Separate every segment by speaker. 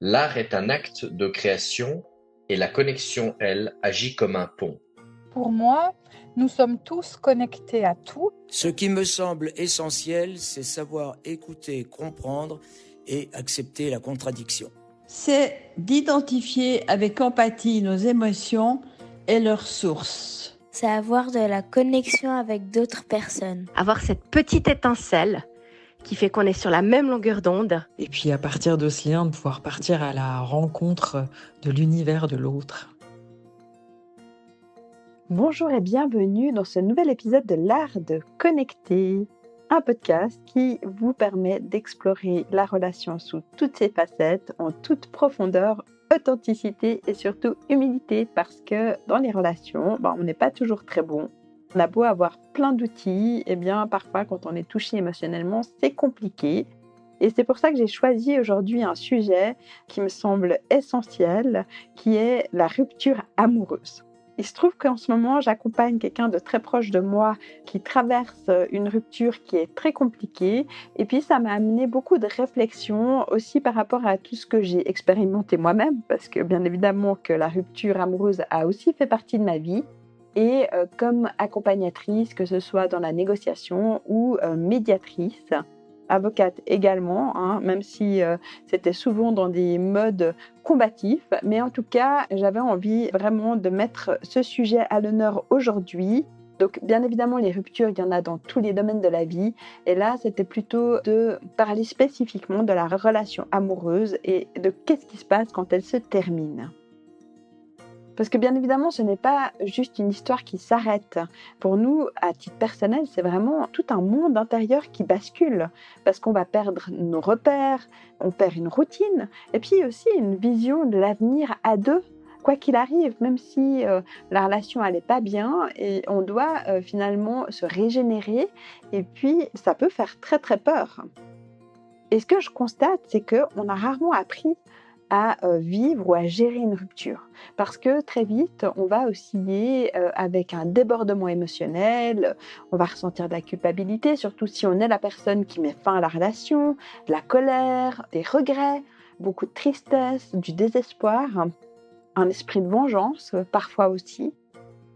Speaker 1: L'art est un acte de création et la connexion, elle, agit comme un pont.
Speaker 2: Pour moi, nous sommes tous connectés à tout.
Speaker 3: Ce qui me semble essentiel, c'est savoir écouter, comprendre et accepter la contradiction.
Speaker 4: C'est d'identifier avec empathie nos émotions et leurs sources.
Speaker 5: C'est avoir de la connexion avec d'autres personnes.
Speaker 6: Avoir cette petite étincelle qui fait qu'on est sur la même longueur d'onde.
Speaker 7: Et puis à partir de ce lien, de pouvoir partir à la rencontre de l'univers de l'autre.
Speaker 8: Bonjour et bienvenue dans ce nouvel épisode de l'art de connecter, un podcast qui vous permet d'explorer la relation sous toutes ses facettes, en toute profondeur, authenticité et surtout humilité, parce que dans les relations, on n'est pas toujours très bon. On a beau avoir plein d'outils, et bien parfois quand on est touché émotionnellement, c'est compliqué. Et c'est pour ça que j'ai choisi aujourd'hui un sujet qui me semble essentiel, qui est la rupture amoureuse. Il se trouve qu'en ce moment, j'accompagne quelqu'un de très proche de moi qui traverse une rupture qui est très compliquée. Et puis, ça m'a amené beaucoup de réflexions aussi par rapport à tout ce que j'ai expérimenté moi-même, parce que bien évidemment que la rupture amoureuse a aussi fait partie de ma vie. Et comme accompagnatrice, que ce soit dans la négociation ou médiatrice, avocate également, même si c'était souvent dans des modes combatifs. Mais en tout cas, j'avais envie vraiment de mettre ce sujet à l'honneur aujourd'hui. Donc bien évidemment, les ruptures, il y en a dans tous les domaines de la vie. Et là, c'était plutôt de parler spécifiquement de la relation amoureuse et de qu'est-ce qui se passe quand elle se termine. Parce que bien évidemment, ce n'est pas juste une histoire qui s'arrête. Pour nous, à titre personnel, c'est vraiment tout un monde intérieur qui bascule. Parce qu'on va perdre nos repères, on perd une routine, et puis aussi une vision de l'avenir à deux. Quoi qu'il arrive, même si la relation n'allait pas bien, et on doit finalement se régénérer, et puis ça peut faire très très peur. Et ce que je constate, c'est qu'on a rarement appris à vivre ou à gérer une rupture. Parce que très vite, on va osciller avec un débordement émotionnel, on va ressentir de la culpabilité, surtout si on est la personne qui met fin à la relation, de la colère, des regrets, beaucoup de tristesse, du désespoir, un esprit de vengeance parfois aussi.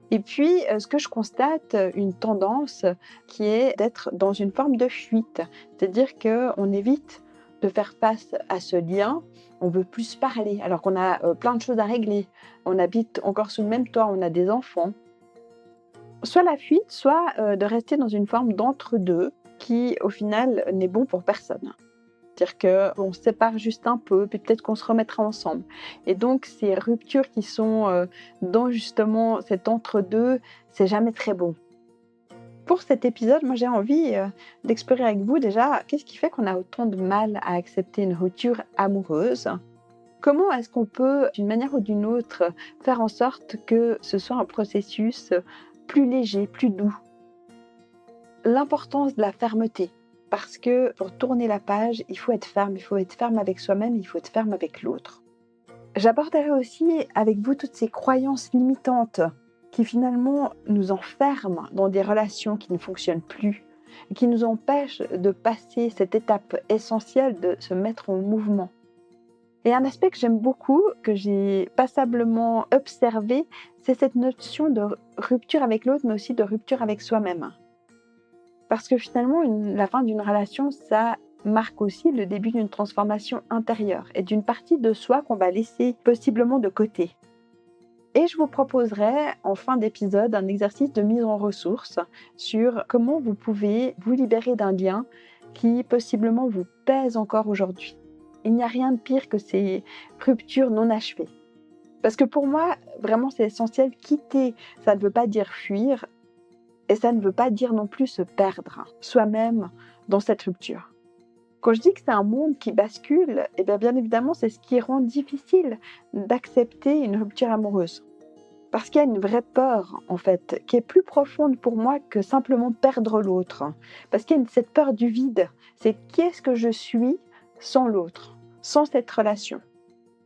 Speaker 8: Et puis, ce que je constate, une tendance qui est d'être dans une forme de fuite, c'est-à-dire qu'on évite de faire face à ce lien, on veut plus parler, alors qu'on a plein de choses à régler. On habite encore sous le même toit, on a des enfants. Soit la fuite, soit de rester dans une forme d'entre-deux qui, au final, n'est bon pour personne. C'est-à-dire qu'on se sépare juste un peu, puis peut-être qu'on se remettra ensemble. Et donc, ces ruptures qui sont dans justement cet entre-deux, c'est jamais très bon. Pour cet épisode, moi j'ai envie d'explorer avec vous déjà qu'est-ce qui fait qu'on a autant de mal à accepter une rupture amoureuse. Comment est-ce qu'on peut, d'une manière ou d'une autre, faire en sorte que ce soit un processus plus léger, plus doux. L'importance de la fermeté, parce que pour tourner la page, il faut être ferme avec soi-même, il faut être ferme avec l'autre. J'aborderai aussi avec vous toutes ces croyances limitantes qui finalement nous enferment dans des relations qui ne fonctionnent plus, qui nous empêchent de passer cette étape essentielle de se mettre en mouvement. Et un aspect que j'aime beaucoup, que j'ai passablement observé, c'est cette notion de rupture avec l'autre, mais aussi de rupture avec soi-même. Parce que finalement, la fin d'une relation, ça marque aussi le début d'une transformation intérieure et d'une partie de soi qu'on va laisser possiblement de côté. Et je vous proposerai en fin d'épisode un exercice de mise en ressources sur comment vous pouvez vous libérer d'un lien qui possiblement vous pèse encore aujourd'hui. Il n'y a rien de pire que ces ruptures non achevées. Parce que pour moi, vraiment c'est essentiel, quitter, ça ne veut pas dire fuir et ça ne veut pas dire non plus se perdre soi-même dans cette rupture. Quand je dis que c'est un monde qui bascule, eh bien évidemment, c'est ce qui rend difficile d'accepter une rupture amoureuse. Parce qu'il y a une vraie peur, en fait, qui est plus profonde pour moi que simplement perdre l'autre. Parce qu'il y a cette peur du vide. C'est qui est-ce que je suis sans l'autre, sans cette relation.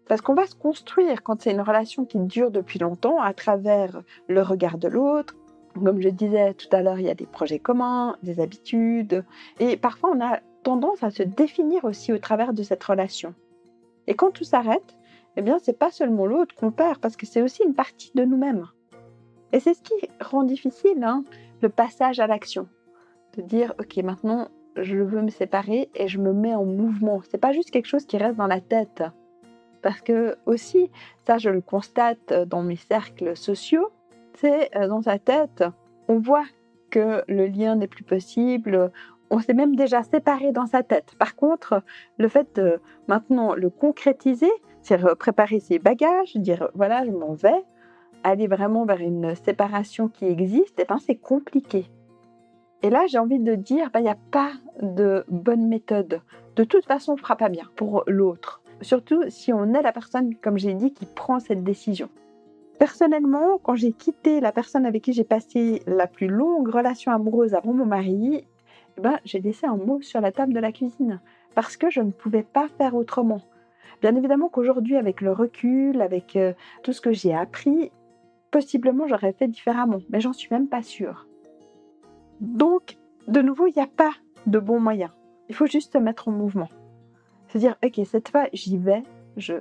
Speaker 8: Parce qu'on va se construire quand c'est une relation qui dure depuis longtemps à travers le regard de l'autre. Comme je disais tout à l'heure, il y a des projets communs, des habitudes. Et parfois, on a tendance à se définir aussi au travers de cette relation. Et quand tout s'arrête, eh bien, c'est pas seulement l'autre qu'on perd, parce que c'est aussi une partie de nous-mêmes. Et c'est ce qui rend difficile, le passage à l'action. De dire, ok, maintenant, je veux me séparer et je me mets en mouvement. C'est pas juste quelque chose qui reste dans la tête. Parce que aussi, ça je le constate dans mes cercles sociaux, c'est dans sa tête, on voit que le lien n'est plus possible, on s'est même déjà séparé dans sa tête. Par contre, le fait de maintenant le concrétiser, c'est préparer ses bagages, dire voilà, je m'en vais, aller vraiment vers une séparation qui existe, et ben c'est compliqué. Et là, j'ai envie de dire, il n'y a pas de bonne méthode. De toute façon, on ne fera pas bien pour l'autre. Surtout si on est la personne, comme j'ai dit, qui prend cette décision. Personnellement, quand j'ai quitté la personne avec qui j'ai passé la plus longue relation amoureuse avant mon mari, j'ai laissé un mot sur la table de la cuisine parce que je ne pouvais pas faire autrement. Bien évidemment qu'aujourd'hui, avec le recul, avec tout ce que j'ai appris, possiblement j'aurais fait différemment, mais j'en suis même pas sûre. Donc, de nouveau, il n'y a pas de bon moyen. Il faut juste se mettre en mouvement. Se dire, ok, cette fois, j'y vais, je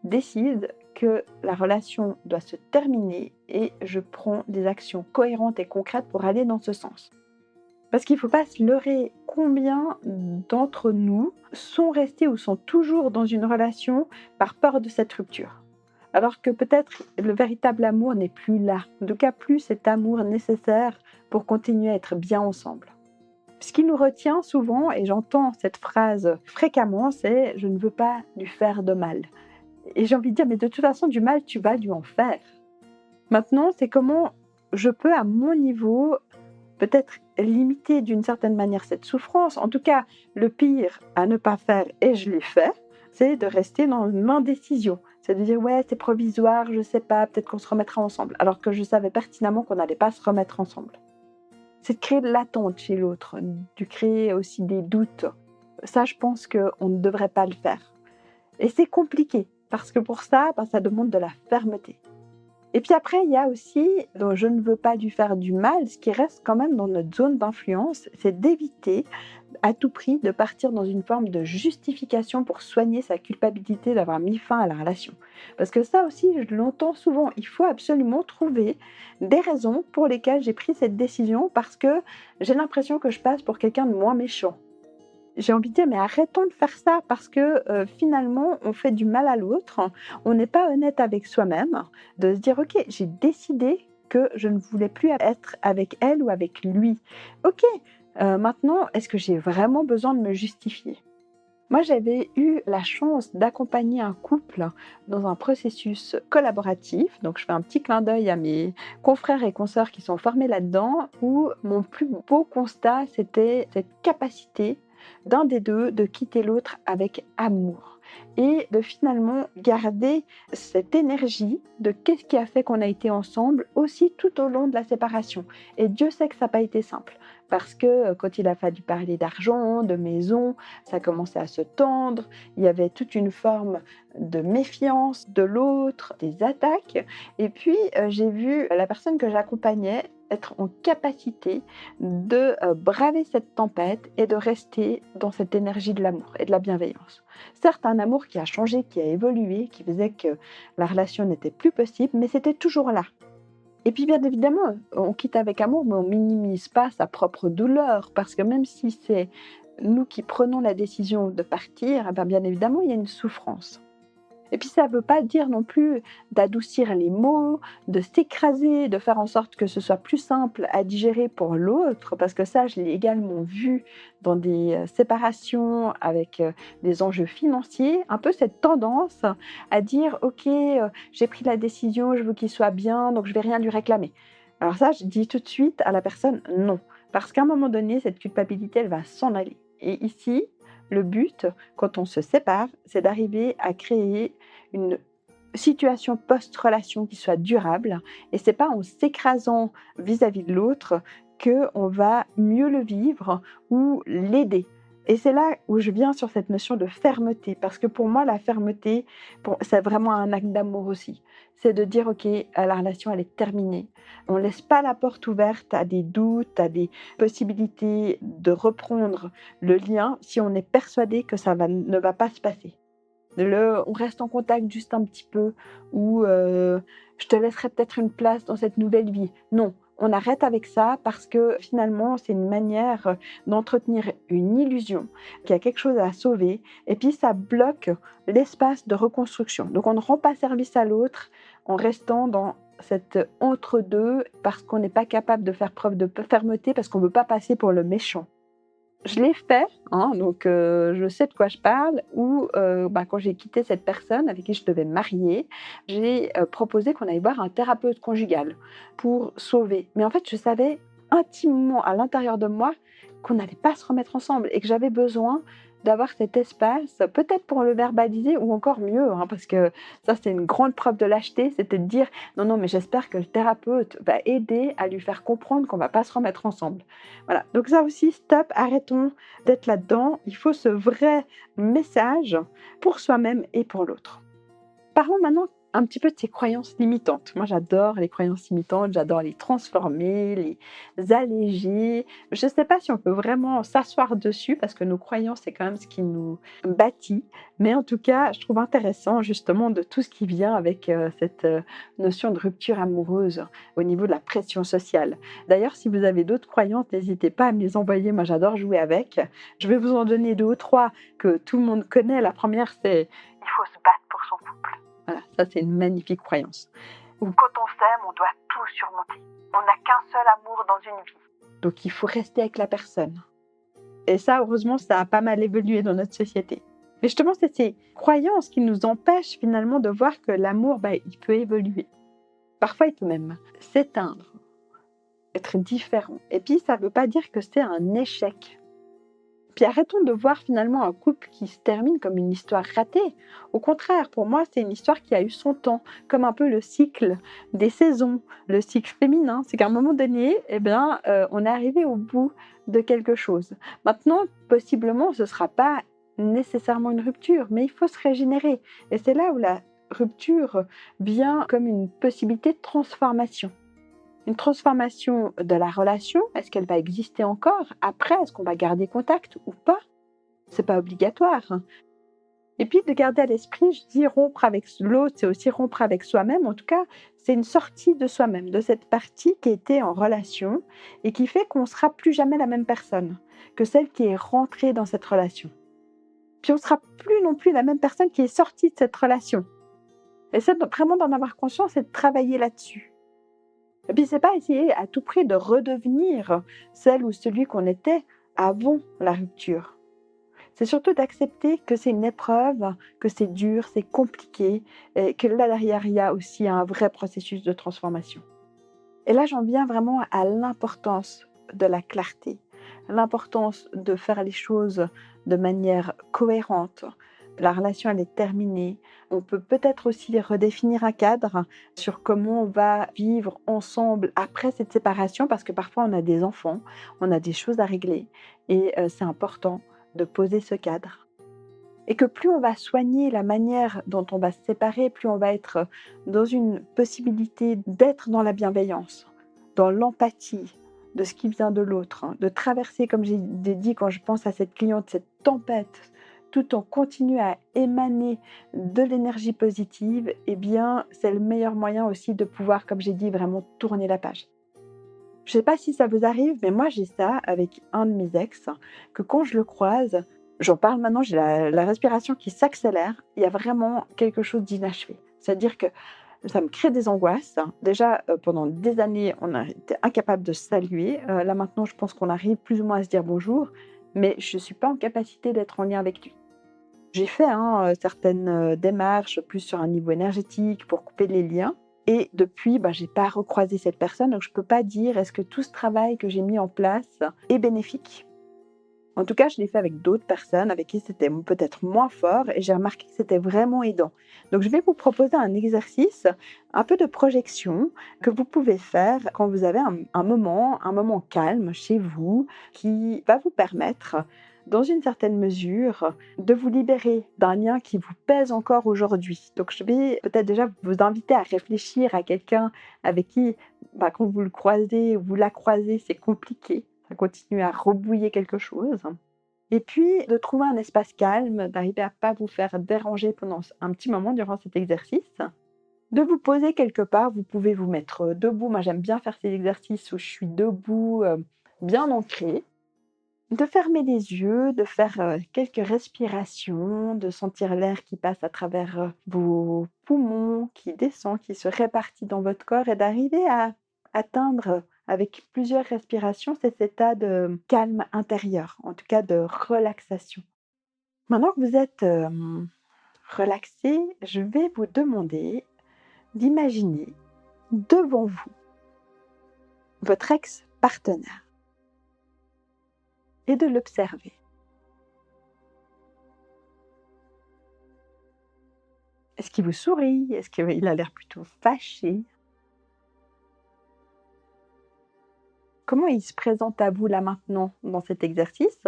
Speaker 8: décide que la relation doit se terminer et je prends des actions cohérentes et concrètes pour aller dans ce sens. Parce qu'il ne faut pas se leurrer, combien d'entre nous sont restés ou sont toujours dans une relation par peur de cette rupture. Alors que peut-être le véritable amour n'est plus là, en tout cas plus cet amour nécessaire pour continuer à être bien ensemble. Ce qui nous retient souvent, et j'entends cette phrase fréquemment, c'est « je ne veux pas lui faire de mal ». Et j'ai envie de dire, mais de toute façon, du mal, tu vas lui en faire. Maintenant, c'est comment je peux, à mon niveau, peut-être limiter d'une certaine manière cette souffrance. En tout cas, le pire à ne pas faire, et je l'ai fait, c'est de rester dans une indécision. C'est de dire, ouais, c'est provisoire, je sais pas, peut-être qu'on se remettra ensemble. Alors que je savais pertinemment qu'on n'allait pas se remettre ensemble. C'est de créer de l'attente chez l'autre, de créer aussi des doutes. Ça, je pense qu'on ne devrait pas le faire. Et c'est compliqué, parce que pour ça, ça demande de la fermeté. Et puis après, il y a aussi, donc je ne veux pas lui faire du mal, ce qui reste quand même dans notre zone d'influence, c'est d'éviter à tout prix de partir dans une forme de justification pour soigner sa culpabilité d'avoir mis fin à la relation. Parce que ça aussi, je l'entends souvent, il faut absolument trouver des raisons pour lesquelles j'ai pris cette décision parce que j'ai l'impression que je passe pour quelqu'un de moins méchant. J'ai envie de dire, mais arrêtons de faire ça parce que finalement, on fait du mal à l'autre, on n'est pas honnête avec soi-même, de se dire, ok, j'ai décidé que je ne voulais plus être avec elle ou avec lui. Ok, maintenant, est-ce que j'ai vraiment besoin de me justifier ? Moi, j'avais eu la chance d'accompagner un couple dans un processus collaboratif. Donc, je fais un petit clin d'œil à mes confrères et consoeurs qui sont formés là-dedans, où mon plus beau constat, c'était cette capacité d'un des deux de quitter l'autre avec amour et de finalement garder cette énergie de qu'est-ce qui a fait qu'on a été ensemble aussi tout au long de la séparation. Et Dieu sait que ça n'a pas été simple parce que quand il a fallu parler d'argent, de maison, ça commençait à se tendre, il y avait toute une forme de méfiance de l'autre, des attaques, et puis j'ai vu la personne que j'accompagnais être en capacité de braver cette tempête et de rester dans cette énergie de l'amour et de la bienveillance. Certes, un amour qui a changé, qui a évolué, qui faisait que la relation n'était plus possible, mais c'était toujours là. Et puis bien évidemment, on quitte avec amour, mais on minimise pas sa propre douleur, parce que même si c'est nous qui prenons la décision de partir, bien évidemment, il y a une souffrance. Et puis ça ne veut pas dire non plus d'adoucir les mots, de s'écraser, de faire en sorte que ce soit plus simple à digérer pour l'autre, parce que ça, je l'ai également vu dans des séparations avec des enjeux financiers, un peu cette tendance à dire « Ok, j'ai pris la décision, je veux qu'il soit bien, donc je ne vais rien lui réclamer ». Alors ça, je dis tout de suite à la personne « Non », parce qu'à un moment donné, cette culpabilité, elle va s'en aller. Et ici, le but, quand on se sépare, c'est d'arriver à créer une situation post-relation qui soit durable. Et ce n'est pas en s'écrasant vis-à-vis de l'autre qu'on va mieux le vivre ou l'aider. Et c'est là où je viens sur cette notion de fermeté. Parce que pour moi, la fermeté, c'est vraiment un acte d'amour aussi. C'est de dire, ok, la relation, elle est terminée. On ne laisse pas la porte ouverte à des doutes, à des possibilités de reprendre le lien si on est persuadé que ça ne va pas se passer. On reste en contact juste un petit peu, ou je te laisserai peut-être une place dans cette nouvelle vie. Non, on arrête avec ça parce que finalement, c'est une manière d'entretenir une illusion, qu'il y a quelque chose à sauver, et puis ça bloque l'espace de reconstruction. Donc on ne rend pas service à l'autre en restant dans cet entre-deux parce qu'on n'est pas capable de faire preuve de fermeté, parce qu'on ne veut pas passer pour le méchant. Je l'ai fait, donc je sais de quoi je parle, où quand j'ai quitté cette personne avec qui je devais me marier, j'ai proposé qu'on aille voir un thérapeute conjugal pour sauver. Mais en fait, je savais intimement à l'intérieur de moi qu'on n'allait pas se remettre ensemble et que j'avais besoin d'avoir cet espace, peut-être pour le verbaliser ou encore mieux, parce que ça c'était une grande preuve de lâcheté, c'était de dire non, mais j'espère que le thérapeute va aider à lui faire comprendre qu'on ne va pas se remettre ensemble. Voilà, donc ça aussi, stop, arrêtons d'être là-dedans. Il faut ce vrai message pour soi-même et pour l'autre. Parlons maintenant un petit peu de ces croyances limitantes. Moi, j'adore les croyances limitantes, j'adore les transformer, les alléger. Je ne sais pas si on peut vraiment s'asseoir dessus parce que nos croyances, c'est quand même ce qui nous bâtit. Mais en tout cas, je trouve intéressant justement de tout ce qui vient avec cette notion de rupture amoureuse au niveau de la pression sociale. D'ailleurs, si vous avez d'autres croyances, n'hésitez pas à me les envoyer. Moi, j'adore jouer avec. Je vais vous en donner 2 ou 3 que tout le monde connaît. La première, c'est « il faut se battre pour son couple ». Voilà, ça c'est une magnifique croyance. Ou quand on s'aime, on doit tout surmonter. On n'a qu'un seul amour dans une vie. Donc il faut rester avec la personne. Et ça, heureusement, ça a pas mal évolué dans notre société. Mais justement, c'est ces croyances qui nous empêchent finalement de voir que l'amour, il peut évoluer. Parfois, il peut même s'éteindre, être différent. Et puis, ça ne veut pas dire que c'est un échec. Puis arrêtons de voir finalement un couple qui se termine comme une histoire ratée. Au contraire, pour moi, c'est une histoire qui a eu son temps, comme un peu le cycle des saisons, le cycle féminin. C'est qu'à un moment donné, on est arrivé au bout de quelque chose. Maintenant, possiblement, ce ne sera pas nécessairement une rupture, mais il faut se régénérer. Et c'est là où la rupture vient comme une possibilité de transformation. Une transformation de la relation, est-ce qu'elle va exister encore? Après, est-ce qu'on va garder contact ou pas? C'est pas obligatoire. Et puis de garder à l'esprit, je dis rompre avec l'autre, c'est aussi rompre avec soi-même. En tout cas, c'est une sortie de soi-même, de cette partie qui était en relation et qui fait qu'on ne sera plus jamais la même personne que celle qui est rentrée dans cette relation. Puis on ne sera plus non plus la même personne qui est sortie de cette relation. Et c'est vraiment d'en avoir conscience et de travailler là-dessus. Et puis, c'est pas essayer à tout prix de redevenir celle ou celui qu'on était avant la rupture. C'est surtout d'accepter que c'est une épreuve, que c'est dur, c'est compliqué, et que là derrière, il y a aussi un vrai processus de transformation. Et là, j'en viens vraiment à l'importance de la clarté, l'importance de faire les choses de manière cohérente. La relation, elle est terminée. On peut peut-être aussi redéfinir un cadre sur comment on va vivre ensemble après cette séparation, parce que parfois on a des enfants, on a des choses à régler, et c'est important de poser ce cadre. Et que plus on va soigner la manière dont on va se séparer, plus on va être dans une possibilité d'être dans la bienveillance, dans l'empathie de ce qui vient de l'autre, de traverser, comme j'ai dit quand je pense à cette cliente, cette tempête, tout en continuant à émaner de l'énergie positive, c'est le meilleur moyen aussi de pouvoir, comme j'ai dit, vraiment tourner la page. Je ne sais pas si ça vous arrive, mais moi j'ai ça avec un de mes ex, que quand je le croise, j'en parle maintenant, j'ai la respiration qui s'accélère, il y a vraiment quelque chose d'inachevé. C'est-à-dire que ça me crée des angoisses. Déjà, pendant des années, on a été incapable de se saluer. Là maintenant, je pense qu'on arrive plus ou moins à se dire bonjour, mais je ne suis pas en capacité d'être en lien avec lui. J'ai fait certaines démarches plus sur un niveau énergétique pour couper les liens. Et depuis, je n'ai pas recroisé cette personne. Donc, je ne peux pas dire est-ce que tout ce travail que j'ai mis en place est bénéfique. En tout cas, je l'ai fait avec d'autres personnes avec qui c'était peut-être moins fort. Et j'ai remarqué que c'était vraiment aidant. Donc, je vais vous proposer un exercice, un peu de projection que vous pouvez faire quand vous avez un moment calme chez vous qui va vous permettre, dans une certaine mesure, de vous libérer d'un lien qui vous pèse encore aujourd'hui. Donc, je vais peut-être déjà vous inviter à réfléchir à quelqu'un avec qui, quand vous le croisez ou vous la croisez, c'est compliqué. Ça continue à rebouiller quelque chose. Et puis, de trouver un espace calme, d'arriver à ne pas vous faire déranger pendant un petit moment durant cet exercice. De vous poser quelque part, vous pouvez vous mettre debout. Moi, j'aime bien faire ces exercices où je suis debout, bien ancrée. De fermer les yeux, de faire quelques respirations, de sentir l'air qui passe à travers vos poumons, qui descend, qui se répartit dans votre corps et d'arriver à atteindre avec plusieurs respirations cet état de calme intérieur, en tout cas de relaxation. Maintenant que vous êtes relaxé, je vais vous demander d'imaginer devant vous votre ex-partenaire et de l'observer. Est-ce qu'il vous sourit? Est-ce qu'il a l'air plutôt fâché? Comment il se présente à vous là maintenant dans cet exercice?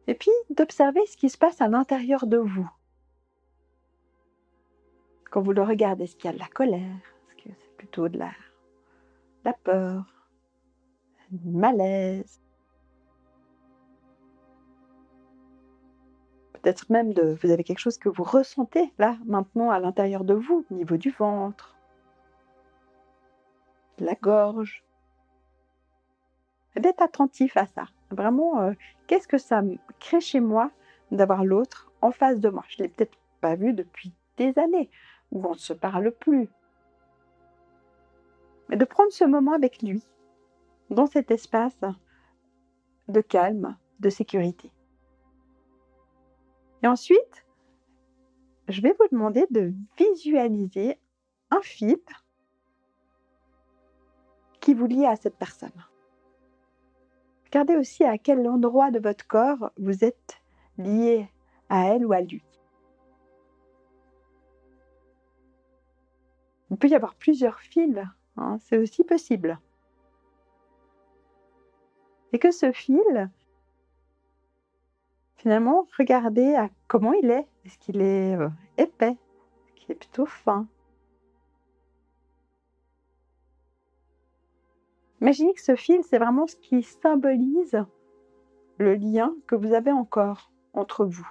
Speaker 8: Et puis d'observer ce qui se passe à l'intérieur de vous. Quand vous le regardez, est-ce qu'il y a de la colère? Est-ce que c'est plutôt de la peur? Du malaise? Peut-être même vous avez quelque chose que vous ressentez là, maintenant, à l'intérieur de vous, au niveau du ventre, de la gorge. Et d'être attentif à ça. Vraiment, qu'est-ce que ça crée chez moi d'avoir l'autre en face de moi? Je ne l'ai peut-être pas vu depuis des années, où on ne se parle plus. Mais de prendre ce moment avec lui, dans cet espace de calme, de sécurité. Et ensuite, je vais vous demander de visualiser un fil qui vous lie à cette personne. Regardez aussi à quel endroit de votre corps vous êtes lié à elle ou à lui. Il peut y avoir plusieurs fils, c'est aussi possible. Et que ce fil, finalement, regardez à comment il est. Est-ce qu'il est épais? Est-ce qu'il est plutôt fin? Imaginez que ce fil, c'est vraiment ce qui symbolise le lien que vous avez encore entre vous.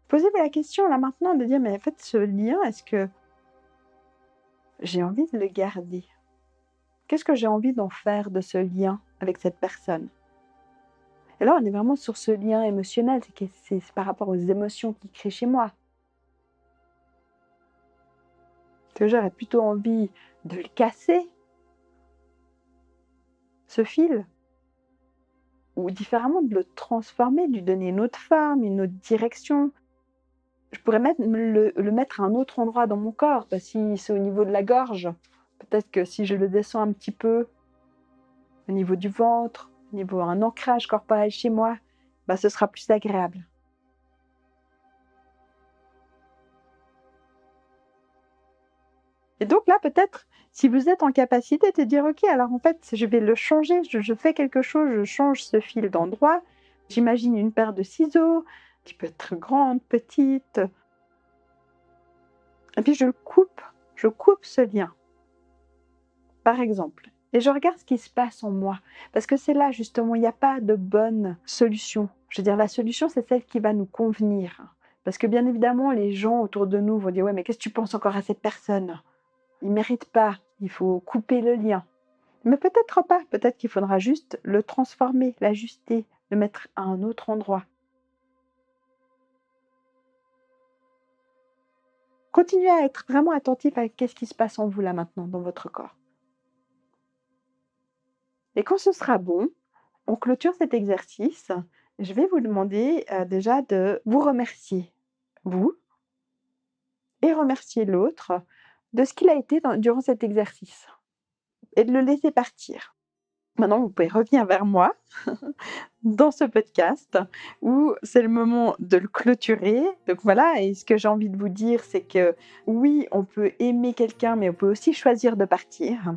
Speaker 8: Posez-vous la question là maintenant de dire, mais en fait, ce lien, est-ce que j'ai envie de le garder? Qu'est-ce que j'ai envie d'en faire de ce lien avec cette personne? Et là, on est vraiment sur ce lien émotionnel, c'est par rapport aux émotions qui créent chez moi. Est-ce que j'aurais plutôt envie de le casser, ce fil? Ou différemment, de le transformer, de lui donner une autre forme, une autre direction? Je pourrais même le mettre à un autre endroit dans mon corps. Si c'est au niveau de la gorge, peut-être que si je le descends un petit peu, au niveau du ventre, au niveau d'un ancrage corporel chez moi, ce sera plus agréable. Et donc là, peut-être, si vous êtes en capacité de dire, ok, alors en fait, je vais le changer, je fais quelque chose, je change ce fil d'endroit, j'imagine une paire de ciseaux, qui peut être grande, petite, et puis je coupe ce lien, par exemple. Et je regarde ce qui se passe en moi. Parce que c'est là, justement, il n'y a pas de bonne solution. Je veux dire, la solution, c'est celle qui va nous convenir. Parce que bien évidemment, les gens autour de nous vont dire « Ouais, mais qu'est-ce que tu penses encore à cette personne? Il ne mérite pas, il faut couper le lien. » Mais peut-être pas. Peut-être qu'il faudra juste le transformer, l'ajuster, le mettre à un autre endroit. Continuez à être vraiment attentif à ce qui se passe en vous là maintenant, dans votre corps. Et quand ce sera bon, on clôture cet exercice. Je vais vous demander déjà de vous remercier, vous, et remercier l'autre de ce qu'il a été durant cet exercice. Et de le laisser partir. Maintenant, vous pouvez revenir vers moi dans ce podcast où c'est le moment de le clôturer. Donc voilà, et ce que j'ai envie de vous dire, c'est que oui, on peut aimer quelqu'un, mais on peut aussi choisir de partir.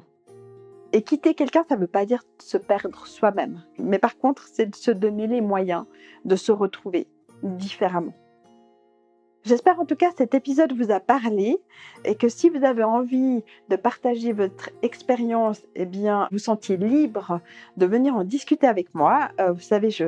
Speaker 8: Et quitter quelqu'un, ça ne veut pas dire se perdre soi-même. Mais par contre, c'est de se donner les moyens de se retrouver différemment. J'espère en tout cas que cet épisode vous a parlé et que si vous avez envie de partager votre expérience, eh bien, vous sentiez libre de venir en discuter avec moi. Vous savez, je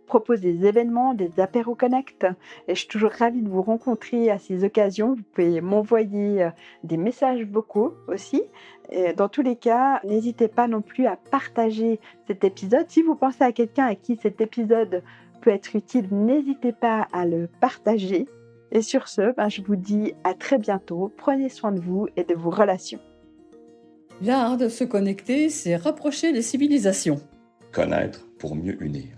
Speaker 8: propose des événements, des apéros connect et je suis toujours ravie de vous rencontrer à ces occasions. Vous pouvez m'envoyer des messages vocaux aussi. Et dans tous les cas, n'hésitez pas non plus à partager cet épisode. Si vous pensez à quelqu'un à qui cet épisode peut être utile, n'hésitez pas à le partager. Et sur ce, je vous dis à très bientôt. Prenez soin de vous et de vos relations.
Speaker 9: L'art de se connecter, c'est rapprocher les civilisations.
Speaker 10: Connaître pour mieux unir.